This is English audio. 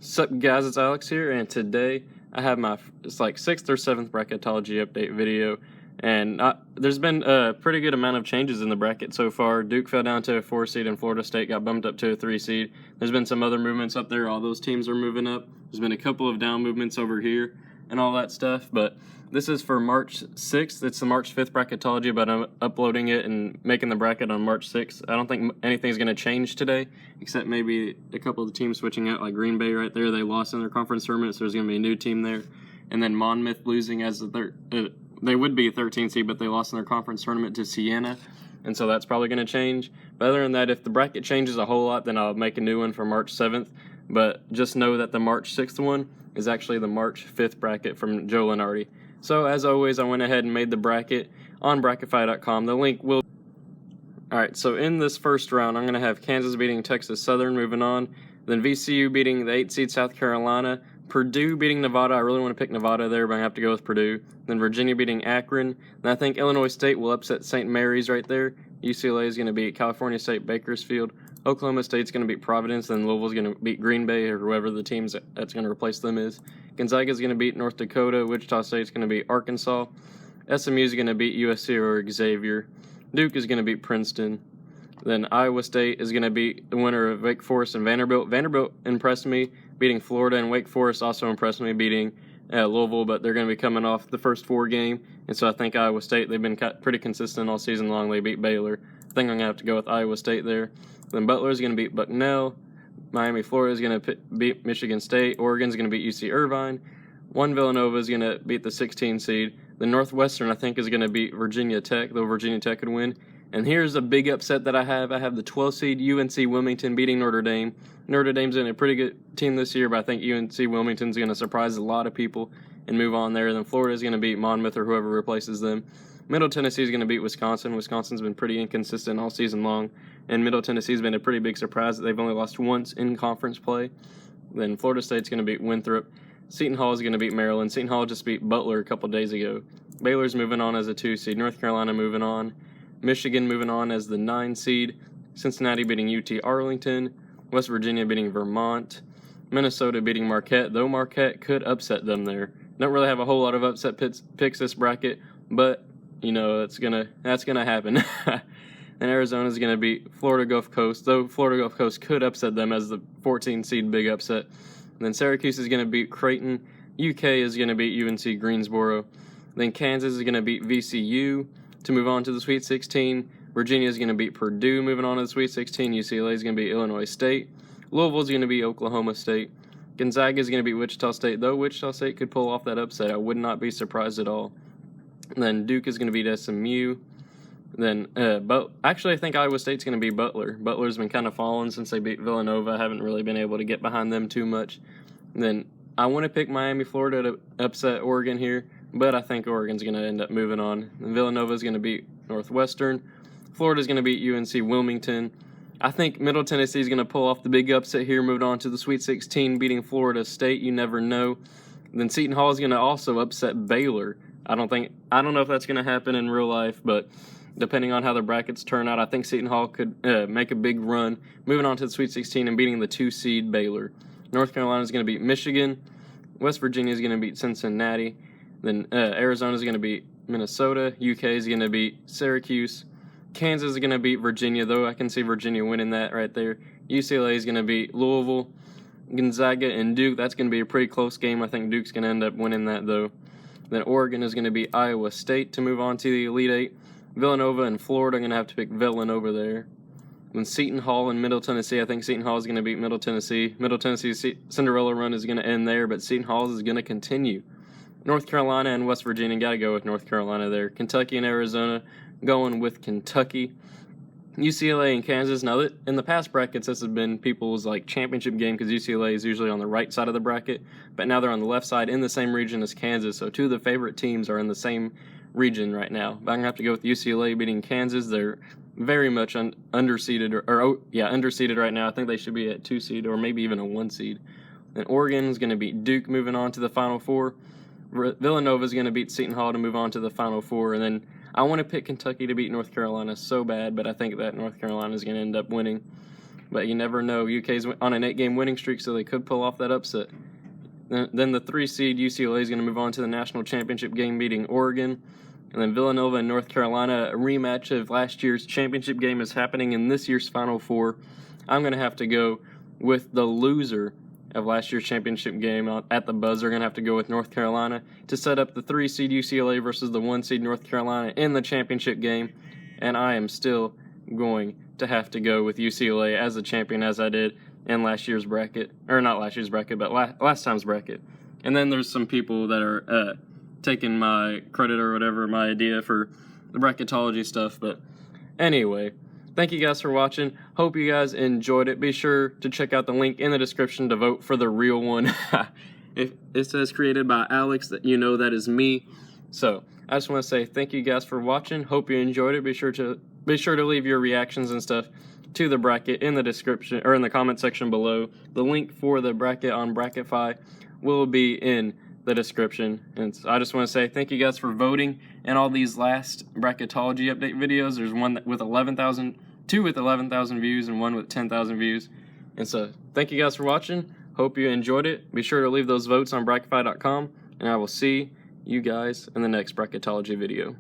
Sup guys, it's Alex here, and today I have my it's like 6th or 7th bracketology update video, and there's been a pretty good amount of changes in the bracket so far. Duke fell down to a 4 seed and Florida State got bumped up to a 3 seed. There's been some other movements up there, all those teams are moving up. There's been a couple of down movements over here and all that stuff, but this is for March 6th. It's the March 5th bracketology, but I'm uploading it and making the bracket on March 6th. I don't think anything's going to change today, except maybe a couple of the teams switching out, like Green Bay right there. They lost in their conference tournament, so there's going to be a new team there. And then Monmouth losing as they would be a 13 seed, but they lost in their conference tournament to Siena, and so that's probably going to change. But other than that, if the bracket changes a whole lot, then I'll make a new one for March 7th. But just know that the March 6th one is actually the March 5th bracket from Joe Lunardi. So as always, I went ahead and made the bracket on Bracketify.com. The link will... Alright, so in this first round, I'm going to have Kansas beating Texas Southern, moving on. Then VCU beating the 8 seed South Carolina. Purdue beating Nevada. I really want to pick Nevada there, but I have to go with Purdue. Then Virginia beating Akron. And I think Illinois State will upset St. Mary's right there. UCLA is going to beat California State Bakersfield. Oklahoma State's going to beat Providence. Then Louisville's going to beat Green Bay or whoever the teams that's going to replace them is. Gonzaga's going to beat North Dakota. Wichita State's going to beat Arkansas. SMU is going to beat USC or Xavier. Duke is going to beat Princeton. Then Iowa State is going to beat the winner of Wake Forest and Vanderbilt. Vanderbilt impressed me beating Florida, and Wake Forest also impressed me beating Louisville, but they're going to be coming off the first 4 game, and so I think Iowa State, they've been pretty consistent all season long. They beat Baylor. I think I'm going to have to go with Iowa State there. Then Butler is going to beat Bucknell. Miami, Florida is going to beat Michigan State. Oregon is going to beat UC Irvine. Villanova is going to beat the 16 seed. The Northwestern, I think, is going to beat Virginia Tech, though Virginia Tech could win. And here's a big upset that I have. I have the 12 seed UNC Wilmington beating Notre Dame. Notre Dame's in a pretty good team this year, but I think UNC Wilmington's going to surprise a lot of people and move on there. And then Florida is going to beat Monmouth or whoever replaces them. Middle Tennessee is going to beat Wisconsin. Wisconsin's been pretty inconsistent all season long, and Middle Tennessee's been a pretty big surprise that they've only lost once in conference play. Then Florida State's going to beat Winthrop. Seton Hall is going to beat Maryland. Seton Hall just beat Butler a couple days ago. Baylor's moving on as a 2 seed. North Carolina moving on. Michigan moving on as the 9 seed. Cincinnati beating UT Arlington. West Virginia beating Vermont. Minnesota beating Marquette, though Marquette could upset them there. Don't really have a whole lot of upset picks this bracket, but you know that's gonna happen. And Arizona's gonna beat Florida Gulf Coast, though Florida Gulf Coast could upset them as the 14 seed, big upset. And then Syracuse is gonna beat Creighton. UK is gonna beat UNC Greensboro. Then Kansas is gonna beat VCU to move on to the Sweet 16. Virginia is going to beat Purdue, moving on to the Sweet 16. UCLA is going to beat Illinois State. Louisville is going to beat Oklahoma State. Gonzaga is going to beat Wichita State, though Wichita State could pull off that upset. I would not be surprised at all. And then Duke is going to beat SMU. Then, actually, I think Iowa State's going to beat Butler. Butler's been kind of falling since they beat Villanova. I haven't really been able to get behind them too much. And then I want to pick Miami, Florida to upset Oregon here, but I think Oregon's going to end up moving on. And Villanova is going to beat Northwestern. Florida's going to beat UNC Wilmington. I think Middle Tennessee is going to pull off the big upset here, moved on to the Sweet 16, beating Florida State. You never know. Then Seton Hall is going to also upset Baylor. I don't know if that's going to happen in real life, but depending on how the brackets turn out, I think Seton Hall could make a big run, moving on to the Sweet 16 and beating the 2 seed Baylor. North Carolina is going to beat Michigan. West Virginia is going to beat Cincinnati. Then Arizona is going to beat Minnesota. UK is going to beat Syracuse. Kansas is going to beat Virginia, though I can see Virginia winning that right there. UCLA is going to beat Louisville. Gonzaga and Duke, that's going to be a pretty close game. I think Duke's going to end up winning that, though. Then Oregon is going to beat Iowa State to move on to the Elite Eight. Villanova and Florida, I'm going to have to pick Villanova there. Then Seton Hall and Middle Tennessee, I think Seton Hall is going to beat Middle Tennessee. Middle Tennessee's Cinderella run is going to end there, but Seton Hall is going to continue. North Carolina and West Virginia, got to go with North Carolina there. Kentucky and Arizona, going with Kentucky. UCLA and Kansas. Now, in the past brackets, this has been people's championship game because UCLA is usually on the right side of the bracket, but now they're on the left side in the same region as Kansas. So 2 of the favorite teams are in the same region right now. But I'm going to have to go with UCLA beating Kansas. They're very much underseeded, underseeded right now. I think they should be at 2 seed or maybe even a 1 seed. Then Oregon is going to beat Duke, moving on to the Final Four. Villanova is going to beat Seton Hall to move on to the Final Four. And then I want to pick Kentucky to beat North Carolina so bad, but I think that North Carolina is going to end up winning. but you never know. UK's on an 8-game winning streak, so they could pull off that upset. Then the 3 seed UCLA is going to move on to the national championship game, meeting Oregon. And then Villanova and North Carolina, a rematch of last year's championship game, is happening in this year's Final Four. I'm going to have to go with the loser of last year's championship game at the buzzer. Going to have to go with North Carolina to set up the 3 seed UCLA versus the 1 seed North Carolina in the championship game. And I am still going to have to go with UCLA as a champion, as I did in last year's bracket. Or not last year's bracket, but last time's bracket. And then there's some people that are taking my credit or whatever, my idea for the bracketology stuff. But anyway, thank you guys for watching. Hope you guys enjoyed it. Be sure to check out the link in the description to vote for the real one. If it says created by Alex, that you know that is me. So I just want to say thank you guys for watching. Hope you enjoyed it. Be sure to leave your reactions and stuff to the bracket in the description or in the comment section below. The link for the bracket on Bracketify will be in the description. And so I just want to say thank you guys for voting in all these last bracketology update videos. There's one with 11,000, 2 with 11,000 views, and 1 with 10,000 views. And so thank you guys for watching. Hope you enjoyed it. Be sure to leave those votes on Bracketify.com, and I will see you guys in the next bracketology video.